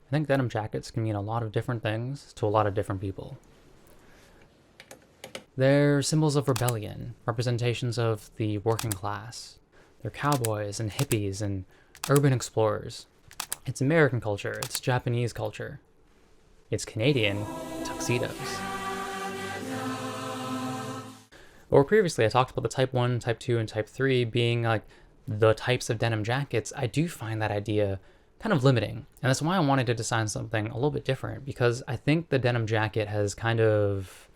I think denim jackets can mean a lot of different things to a lot of different people. They're symbols of rebellion, representations of the working class. They're cowboys and hippies and urban explorers. It's American culture, it's Japanese culture. It's Canadian tuxedos. Or previously I talked about the type 1, type 2, and type 3 being like the types of denim jackets. I do find that idea kind of limiting. And that's why I wanted to design something a little bit different, because I think the denim jacket has kind of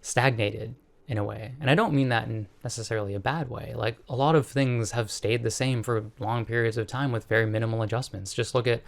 stagnated in a way. And I don't mean that in necessarily a bad way. Like, a lot of things have stayed the same for long periods of time with very minimal adjustments. Just look at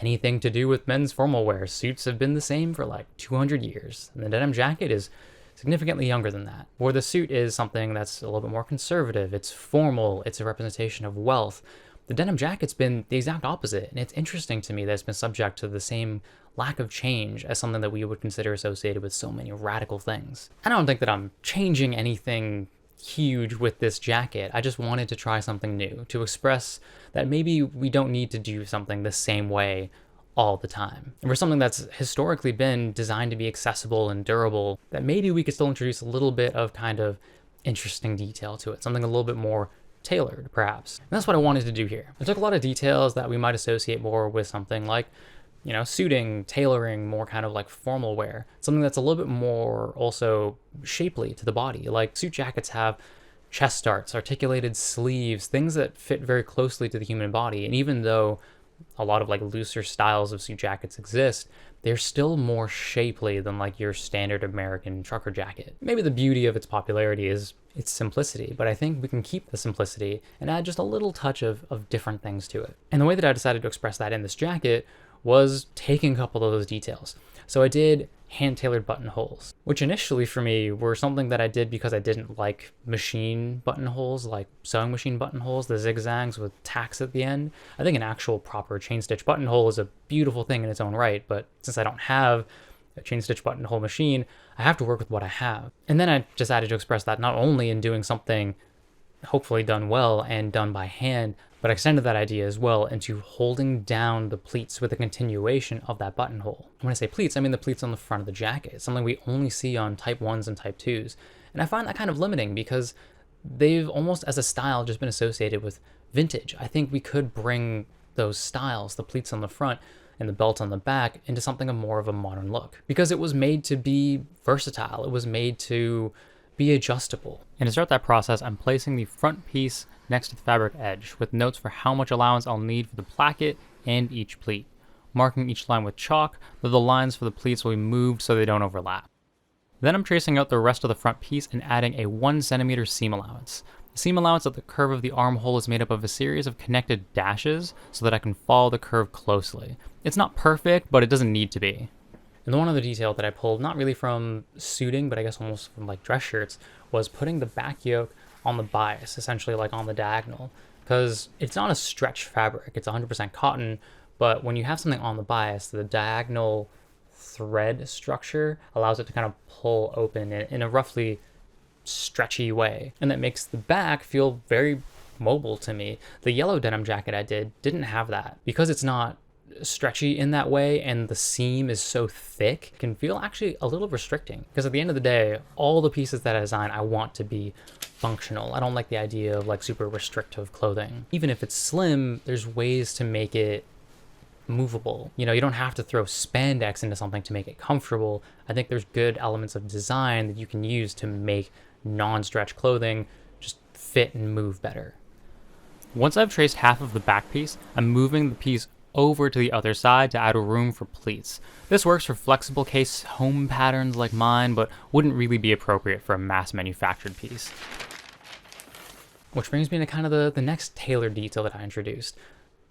anything to do with men's formal wear. Suits have been the same for like 200 years. And the denim jacket is significantly younger than that. Or the suit is something that's a little bit more conservative. It's formal. It's a representation of wealth. The denim jacket's been the exact opposite, and it's interesting to me that it's been subject to the same lack of change as something that we would consider associated with so many radical things. I don't think that I'm changing anything huge with this jacket. I just wanted to try something new, to express that maybe we don't need to do something the same way all the time. And for something that's historically been designed to be accessible and durable, that maybe we could still introduce a little bit of kind of interesting detail to it, something a little bit more tailored, perhaps. And that's what I wanted to do here. I took a lot of details that we might associate more with something like, you know, suiting, tailoring, more kind of like formal wear, something that's a little bit more also shapely to the body. Like, suit jackets have chest darts, articulated sleeves, things that fit very closely to the human body. And even though a lot of like looser styles of suit jackets exist, they're still more shapely than like your standard American trucker jacket. Maybe the beauty of its popularity is its simplicity, but I think we can keep the simplicity and add just a little touch of different things to it. And the way that I decided to express that in this jacket was taking a couple of those details. So I did hand-tailored buttonholes, which initially for me were something that I did because I didn't like machine buttonholes, like sewing machine buttonholes, the zigzags with tacks at the end. I think an actual proper chain stitch buttonhole is a beautiful thing in its own right, but since I don't have a chain stitch buttonhole machine, I have to work with what I have. And then I decided to express that not only in doing something hopefully done well and done by hand, but I extended that idea as well into holding down the pleats with a continuation of that buttonhole. When I say pleats, I mean the pleats on the front of the jacket. It's something we only see on type 1s and type 2s. And I find that kind of limiting because they've almost as a style just been associated with vintage. I think we could bring those styles, the pleats on the front and the belt on the back, into something of more of a modern look, because it was made to be versatile. It was made to be adjustable. And to start that process, I'm placing the front piece next to the fabric edge with notes for how much allowance I'll need for the placket and each pleat, marking each line with chalk, though the lines for the pleats will be moved so they don't overlap. Then I'm tracing out the rest of the front piece and adding a 1 centimeter seam allowance. The seam allowance at the curve of the armhole is made up of a series of connected dashes so that I can follow the curve closely. It's not perfect, but it doesn't need to be. And the one other detail that I pulled, not really from suiting, but I guess almost from like dress shirts, was putting the back yoke on the bias, essentially like on the diagonal, because it's not a stretch fabric, it's 100% cotton, but when you have something on the bias, the diagonal thread structure allows it to kind of pull open in a roughly stretchy way, and that makes the back feel very mobile to me. The yellow denim jacket I didn't have that, because it's not stretchy in that way and the seam is so thick. It can feel actually a little restricting, because at the end of the day, all the pieces that I design I want to be functional. I don't like the idea of like super restrictive clothing. Even if it's slim, there's ways to make it movable. You know, you don't have to throw spandex into something to make it comfortable. I think there's good elements of design that you can use to make non-stretch clothing just fit and move better. Once I've traced half of the back piece, I'm moving the piece over to the other side to add a room for pleats. This works for flexible case home patterns like mine, but wouldn't really be appropriate for a mass manufactured piece. Which brings me to kind of the next tailored detail that I introduced,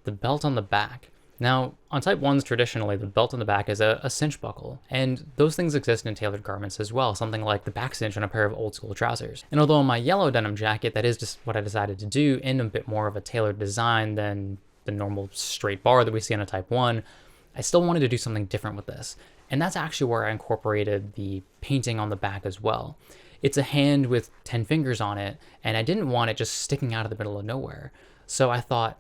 the belt on the back. Now, on type 1s, traditionally, the belt on the back is a cinch buckle, and those things exist in tailored garments as well, something like the back cinch on a pair of old school trousers. And although on my yellow denim jacket, that is just what I decided to do in a bit more of a tailored design than the normal straight bar that we see on a type 1, I still wanted to do something different with this. And that's actually where I incorporated the painting on the back as well. It's a hand with 10 fingers on it, and I didn't want it just sticking out of the middle of nowhere. So I thought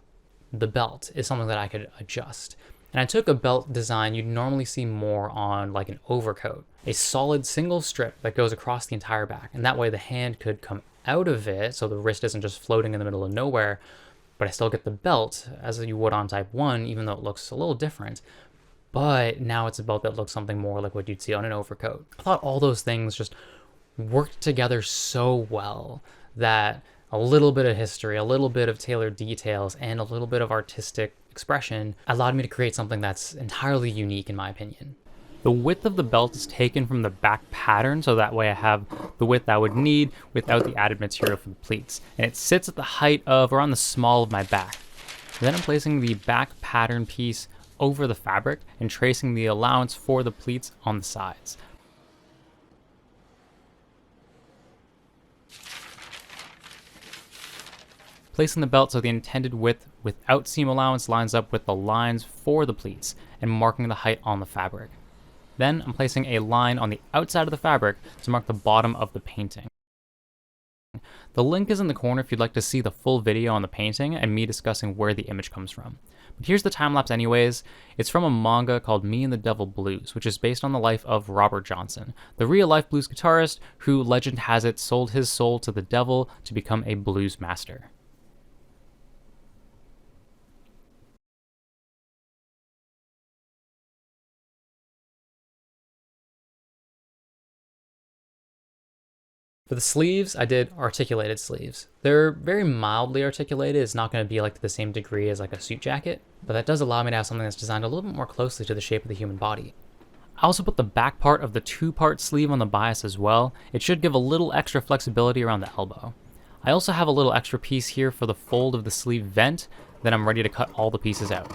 the belt is something that I could adjust. And I took a belt design you'd normally see more on like an overcoat, a solid single strip that goes across the entire back. And that way the hand could come out of it, so the wrist isn't just floating in the middle of nowhere, but I still get the belt as you would on Type 1, even though it looks a little different. But now it's a belt that looks something more like what you'd see on an overcoat. I thought all those things just worked together so well that a little bit of history, a little bit of tailored details, and a little bit of artistic expression allowed me to create something that's entirely unique in my opinion. The width of the belt is taken from the back pattern, so that way I have the width I would need without the added material for the pleats. And it sits at the height of around the small of my back. Then I'm placing the back pattern piece over the fabric and tracing the allowance for the pleats on the sides. Placing the belt so the intended width without seam allowance lines up with the lines for the pleats and marking the height on the fabric. Then I'm placing a line on the outside of the fabric to mark the bottom of the painting. The link is in the corner if you'd like to see the full video on the painting and me discussing where the image comes from. But here's the time lapse anyways. It's from a manga called Me and the Devil Blues, which is based on the life of Robert Johnson, the real life blues guitarist who, legend has it, sold his soul to the devil to become a blues master. For the sleeves, I did articulated sleeves. They're very mildly articulated. It's not going to be like to the same degree as like a suit jacket, but that does allow me to have something that's designed a little bit more closely to the shape of the human body. I also put the back part of the two-part sleeve on the bias as well. It should give a little extra flexibility around the elbow. I also have a little extra piece here for the fold of the sleeve vent, then I'm ready to cut all the pieces out.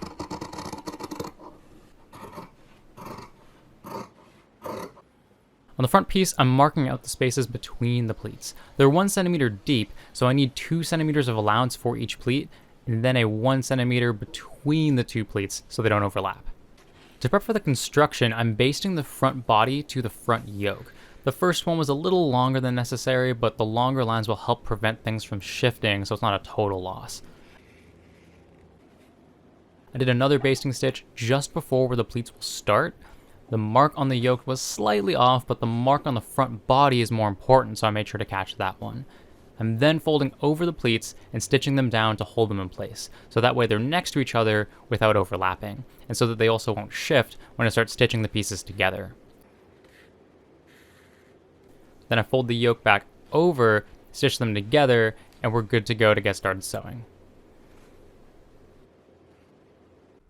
On the front piece, I'm marking out the spaces between the pleats. They're 1 centimeter deep, so I need 2 centimeters of allowance for each pleat, and then a 1 centimeter between the two pleats so they don't overlap. To prep for the construction, I'm basting the front body to the front yoke. The first one was a little longer than necessary, but the longer lines will help prevent things from shifting, so it's not a total loss. I did another basting stitch just before where the pleats will start. The mark on the yoke was slightly off, but the mark on the front body is more important, so I made sure to catch that one. I'm then folding over the pleats and stitching them down to hold them in place, so that way they're next to each other without overlapping, and so that they also won't shift when I start stitching the pieces together. Then I fold the yoke back over, stitch them together, and we're good to go to get started sewing.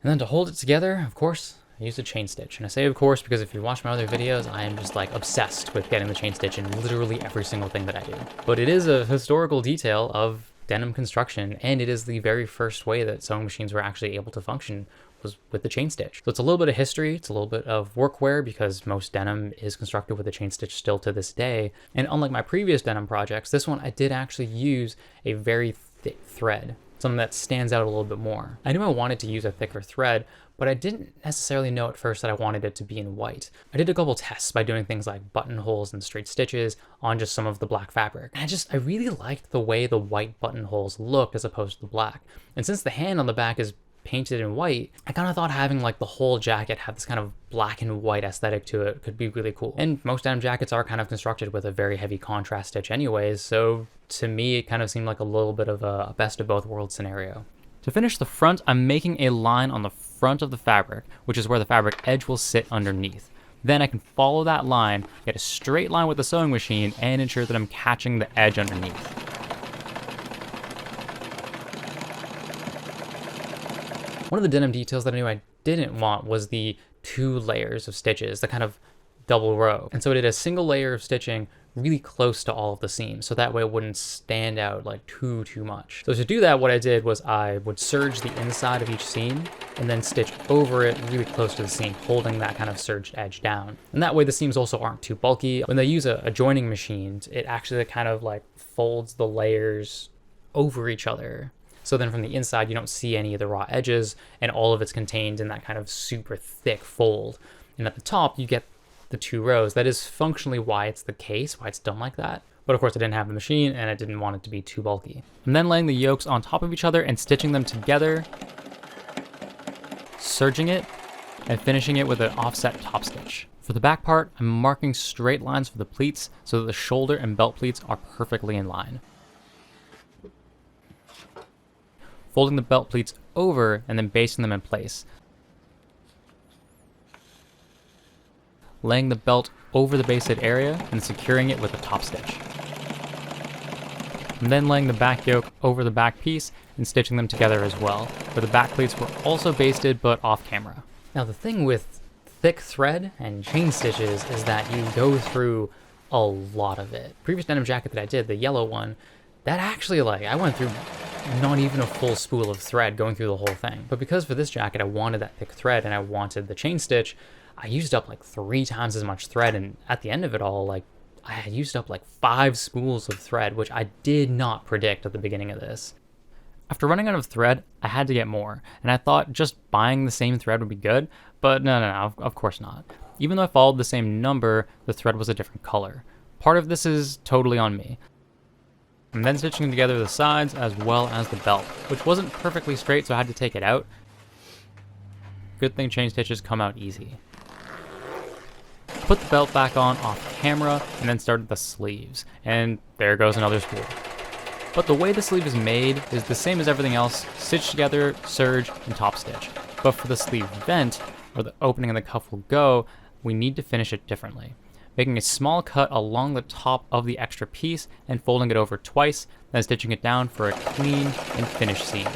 And then to hold it together, of course, I use a chain stitch. And I say of course because if you watch my other videos, I am just like obsessed with getting the chain stitch in literally every single thing that I do. But it is a historical detail of denim construction, and it is the very first way that sewing machines were actually able to function was with the chain stitch. So it's a little bit of history, it's a little bit of workwear because most denim is constructed with a chain stitch still to this day. And unlike my previous denim projects, this one I did actually use a very thick thread, something that stands out a little bit more. I knew I wanted to use a thicker thread, but I didn't necessarily know at first that I wanted it to be in white. I did a couple tests by doing things like buttonholes and straight stitches on just some of the black fabric. And I really liked the way the white buttonholes looked as opposed to the black. And since the hand on the back is painted in white, I kind of thought having like the whole jacket have this kind of black and white aesthetic to it could be really cool. And most denim jackets are kind of constructed with a very heavy contrast stitch anyways, so to me it kind of seemed like a little bit of a best of both worlds scenario. To finish the front, I'm making a line on the front of the fabric, which is where the fabric edge will sit underneath. Then I can follow that line, get a straight line with the sewing machine, and ensure that I'm catching the edge underneath. One of the denim details that I knew I didn't want was the 2 layers of stitches, the kind of double row. And so I did a single layer of stitching really close to all of the seams, so that way it wouldn't stand out like too much. So to do that, what I did was I would serge the inside of each seam and then stitch over it really close to the seam, holding that kind of serged edge down. And that way the seams also aren't too bulky. When they use a joining machine, it actually kind of like folds the layers over each other. So then from the inside, you don't see any of the raw edges, and all of it's contained in that kind of super thick fold. And at the top, you get the 2 rows. That is functionally why it's the case, why it's done like that. But of course I didn't have the machine and I didn't want it to be too bulky. I'm then laying the yolks on top of each other and stitching them together, serging it, and finishing it with an offset top stitch. For the back part, I'm marking straight lines for the pleats so that the shoulder and belt pleats are perfectly in line. Folding the belt pleats over and then basting them in place. Laying the belt over the basted area and securing it with a top stitch. And then laying the back yoke over the back piece and stitching them together as well, where the back pleats were also basted but off camera. Now the thing with thick thread and chain stitches is that you go through a lot of it. Previous denim jacket that I did, the yellow one, that actually I went through not even a full spool of thread going through the whole thing. But because for this jacket I wanted that thick thread and I wanted the chain stitch, I used up 3 times as much thread, and at the end of it all, I had used up 5 spools of thread, which I did not predict at the beginning of this. After running out of thread, I had to get more, and I thought just buying the same thread would be good, but no, of course not. Even though I followed the same number, the thread was a different color. Part of this is totally on me. I'm then stitching together the sides as well as the belt, which wasn't perfectly straight, so I had to take it out. Good thing chain stitches come out easy. Put the belt back on off camera and then started the sleeves, and there goes another spool. But the way the sleeve is made is the same as everything else: stitch together, serge, and top stitch. But for the sleeve vent, where the opening of the cuff will go, we need to finish it differently. Making a small cut along the top of the extra piece and folding it over twice, then stitching it down for a clean and finished seam.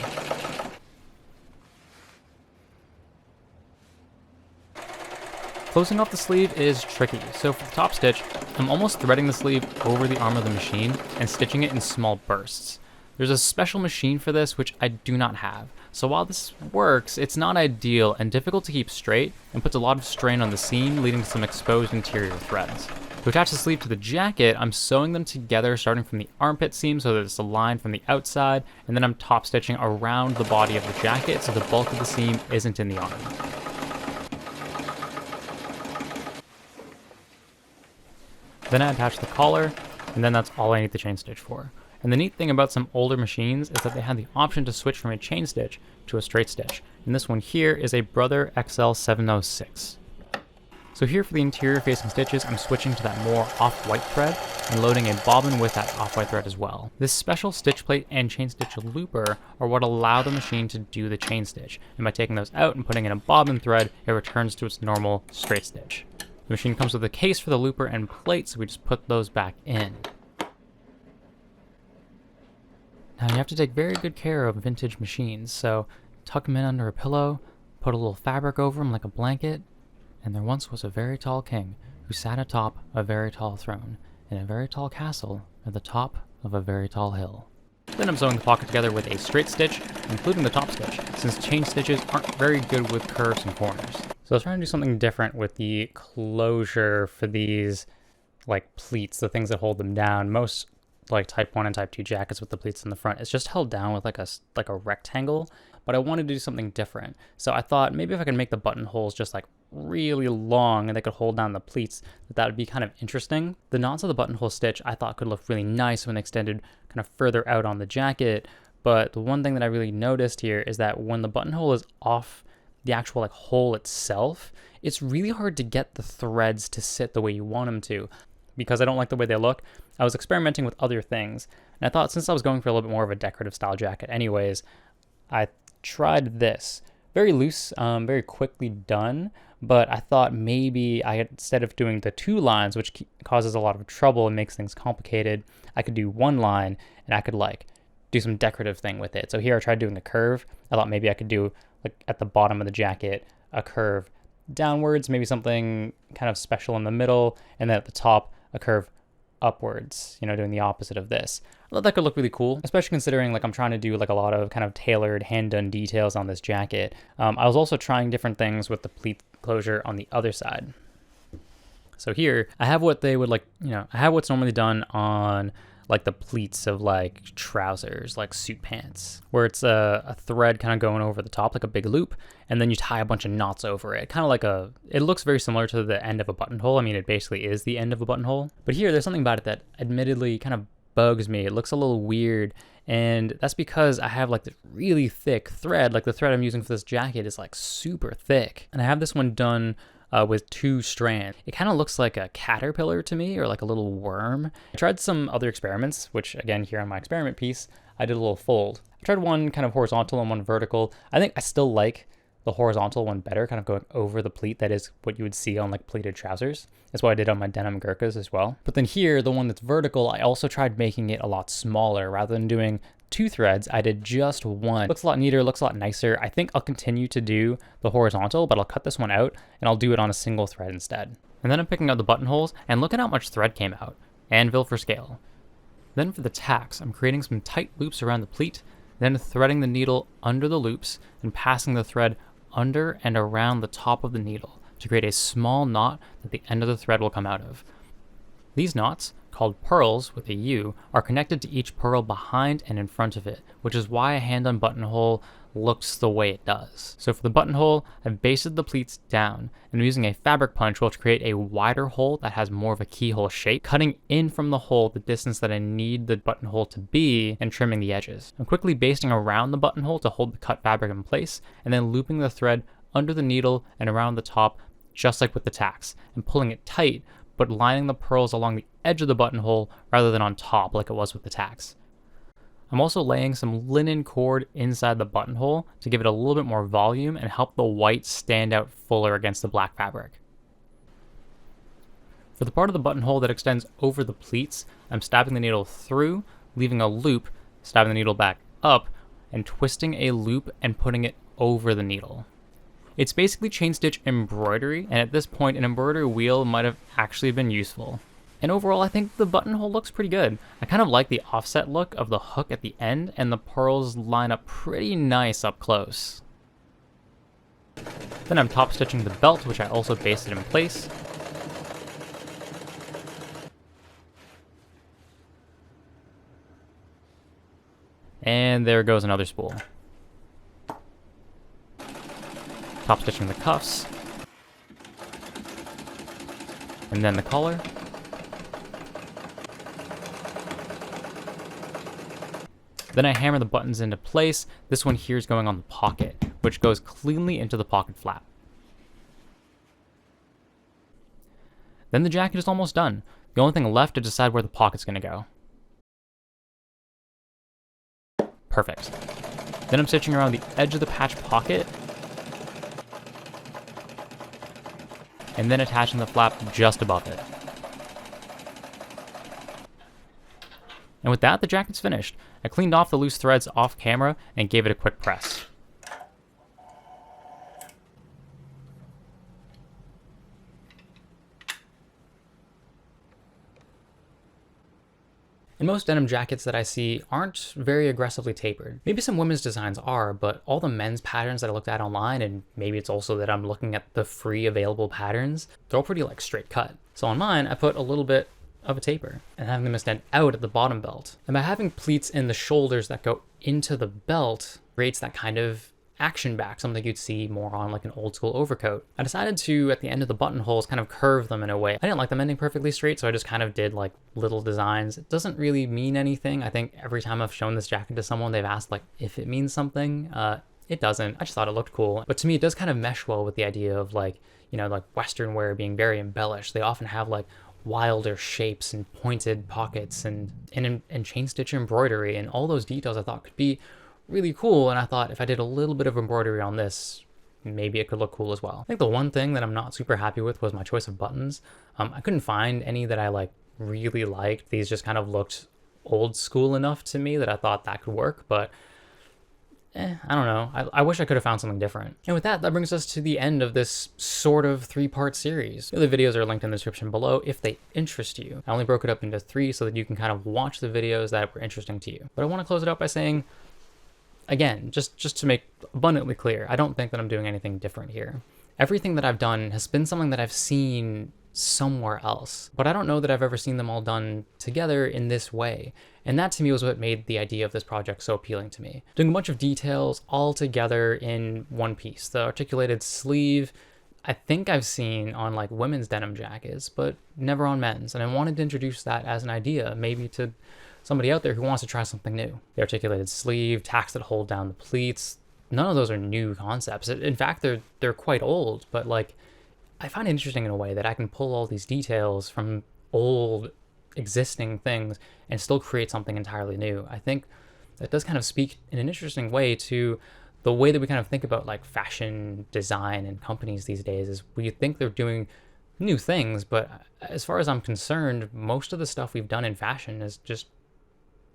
Closing off the sleeve is tricky, so for the top stitch, I'm almost threading the sleeve over the arm of the machine and stitching it in small bursts. There's a special machine for this which I do not have, so while this works, it's not ideal and difficult to keep straight and puts a lot of strain on the seam, leading to some exposed interior threads. To attach the sleeve to the jacket, I'm sewing them together starting from the armpit seam so that it's aligned from the outside, and then I'm top stitching around the body of the jacket so the bulk of the seam isn't in the arm. Then I attach the collar, and then that's all I need the chain stitch for. And the neat thing about some older machines is that they had the option to switch from a chain stitch to a straight stitch. And this one here is a Brother XL706. So here for the interior facing stitches, I'm switching to that more off-white thread and loading a bobbin with that off-white thread as well. This special stitch plate and chain stitch looper are what allow the machine to do the chain stitch. And by taking those out and putting in a bobbin thread, it returns to its normal straight stitch. The machine comes with a case for the looper and plate, so we just put those back in. Now you have to take very good care of vintage machines, so tuck them in under a pillow, put a little fabric over them like a blanket, and there once was a very tall king who sat atop a very tall throne in a very tall castle at the top of a very tall hill. Then I'm sewing the pocket together with a straight stitch, including the top stitch, since chain stitches aren't very good with curves and corners. So I was trying to do something different with the closure for these pleats, the things that hold them down. Most type 1 and type 2 jackets with the pleats in the front, it's just held down with a rectangle, but I wanted to do something different. So I thought maybe if I could make the buttonholes just really long and they could hold down the pleats, that would be kind of interesting. The knots of the buttonhole stitch I thought could look really nice when extended kind of further out on the jacket, but the one thing that I really noticed here is that when the buttonhole is off the actual hole itself, it's really hard to get the threads to sit the way you want them to, because I don't like the way they look. I was experimenting with other things, and I thought since I was going for a little bit more of a decorative style jacket anyways, I tried this. Very loose, very quickly done, but I thought maybe instead of doing the 2 lines, which causes a lot of trouble and makes things complicated, I could do 1 line, and I could do some decorative thing with it. So here I tried doing a curve. I thought maybe I could do at the bottom of the jacket a curve downwards, maybe something kind of special in the middle, and then at the top a curve upwards, doing the opposite of this. I thought that could look really cool, especially considering I'm trying to do a lot of kind of tailored hand-done details on this jacket. I was also trying different things with the pleat closure on the other side. So here I have what they would I have what's normally done on the pleats of trousers, suit pants, where it's a thread kind of going over the top like a big loop, and then you tie a bunch of knots over it, kind of it looks very similar to the end of a buttonhole. I mean, it basically is the end of a buttonhole, but here there's something about it that admittedly kind of bugs me. It looks a little weird. And that's because I have like this really thick thread. Like the thread I'm using for this jacket is like super thick. And I have this one done with 2 strands. It kind of looks like a caterpillar to me, or like a little worm. I tried some other experiments, which again, here on my experiment piece, I did a little fold. I tried one kind of horizontal and one vertical. I think I still like the horizontal one better, kind of going over the pleat. That is what you would see on like pleated trousers. That's what I did on my denim Gurkhas as well. But then here, the one that's vertical, I also tried making it a lot smaller. Rather than doing 2 threads, I did just 1. Looks a lot neater, looks a lot nicer. I think I'll continue to do the horizontal, but I'll cut this one out and I'll do it on a single thread instead. And then I'm picking out the buttonholes, and look at how much thread came out. Anvil for scale. Then for the tacks, I'm creating some tight loops around the pleat, then threading the needle under the loops and passing the thread under and around the top of the needle to create a small knot that the end of the thread will come out of. These knots, called purls with a U, are connected to each purl behind and in front of it, which is why a hand-on buttonhole looks the way it does. So for the buttonhole, I've basted the pleats down, and I'm using a fabric punch which will create a wider hole that has more of a keyhole shape, cutting in from the hole the distance that I need the buttonhole to be and trimming the edges. I'm quickly basting around the buttonhole to hold the cut fabric in place, and then looping the thread under the needle and around the top, just like with the tacks, and pulling it tight, but lining the purls along the edge of the buttonhole rather than on top like it was with the tacks. I'm also laying some linen cord inside the buttonhole to give it a little bit more volume and help the white stand out fuller against the black fabric. For the part of the buttonhole that extends over the pleats, I'm stabbing the needle through, leaving a loop, stabbing the needle back up, and twisting a loop and putting it over the needle. It's basically chain stitch embroidery, and at this point an embroidery wheel might have actually been useful. And overall, I think the buttonhole looks pretty good. I kind of like the offset look of the hook at the end, and the purls line up pretty nice up close. Then I'm top stitching the belt, which I also basted in place. And there goes another spool. Top stitching the cuffs, and then the collar. Then I hammer the buttons into place. This one here is going on the pocket, which goes cleanly into the pocket flap. Then the jacket is almost done. The only thing left to decide where the pocket's going to go. Perfect. Then I'm stitching around the edge of the patch pocket, and then attaching the flap just above it. And with that, the jacket's finished. I cleaned off the loose threads off camera and gave it a quick press. And most denim jackets that I see aren't very aggressively tapered. Maybe some women's designs are, but all the men's patterns that I looked at online, and maybe it's also that I'm looking at the free available patterns, they're all pretty like straight cut. So on mine, I put a little bit of a taper and having them extend out at the bottom belt. And by having pleats in the shoulders that go into the belt creates that kind of action back, something you'd see more on like an old school overcoat. I decided to, at the end of the buttonholes, kind of curve them in a way. I didn't like them ending perfectly straight, so I just kind of did like little designs. It doesn't really mean anything. I think every time I've shown this jacket to someone, they've asked like if it means something. It doesn't. I just thought it looked cool. But to me, it does kind of mesh well with the idea of like, you know, like Western wear being very embellished. They often have like wilder shapes and pointed pockets and chain stitch embroidery, and all those details I thought could be really cool. And I thought if I did a little bit of embroidery on this, maybe it could look cool as well. I think the one thing that I'm not super happy with was my choice of buttons. I couldn't find any that I like really liked. These just kind of looked old school enough to me that I thought that could work, but I don't know. I wish I could have found something different. And with that brings us to the end of this sort of 3-part series. The other videos are linked in the description below if they interest you. I only broke it up into 3 so that you can kind of watch the videos that were interesting to you. But I want to close it out by saying, again, just to make abundantly clear, I don't think that I'm doing anything different here. Everything that I've done has been something that I've seen somewhere else, but I don't know that I've ever seen them all done together in this way. And that to me was what made the idea of this project so appealing to me. Doing a bunch of details all together in one piece. The articulated sleeve, I think I've seen on like women's denim jackets, but never on men's. And I wanted to introduce that as an idea, maybe to somebody out there who wants to try something new. The articulated sleeve, tacks that hold down the pleats, none of those are new concepts. In fact, they're quite old, but like I find it interesting in a way that I can pull all these details from old existing things and still create something entirely new. I think that does kind of speak in an interesting way to the way that we kind of think about like fashion design and companies these days. Is we think they're doing new things, but as far as I'm concerned, most of the stuff we've done in fashion has just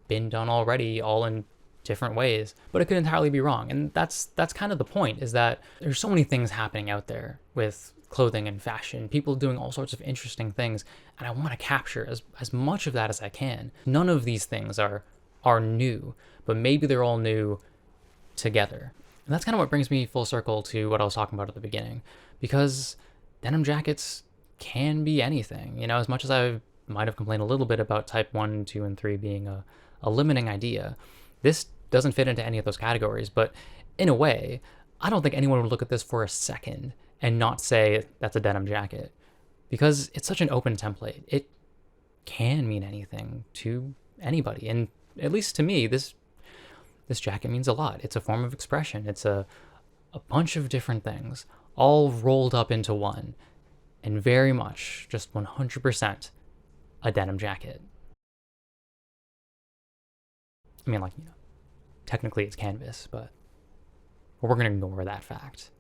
been done already, all in different ways. But it could entirely be wrong, and that's kind of the point, is that there's so many things happening out there with clothing and fashion, people doing all sorts of interesting things, and I want to capture as much of that as I can. None of these things are new, but maybe they're all new together. And that's kind of what brings me full circle to what I was talking about at the beginning, because denim jackets can be anything. You know, as much as I might have complained a little bit about type 1, 2, and 3 being a limiting idea, this doesn't fit into any of those categories. But in a way, I don't think anyone would look at this for a second and not say that's a denim jacket, because it's such an open template. It can mean anything to anybody, and at least to me, this jacket means a lot. It's a form of expression. It's a bunch of different things all rolled up into one, and very much just 100% a denim jacket. I mean, like, you know, technically it's canvas, but we're going to ignore that fact.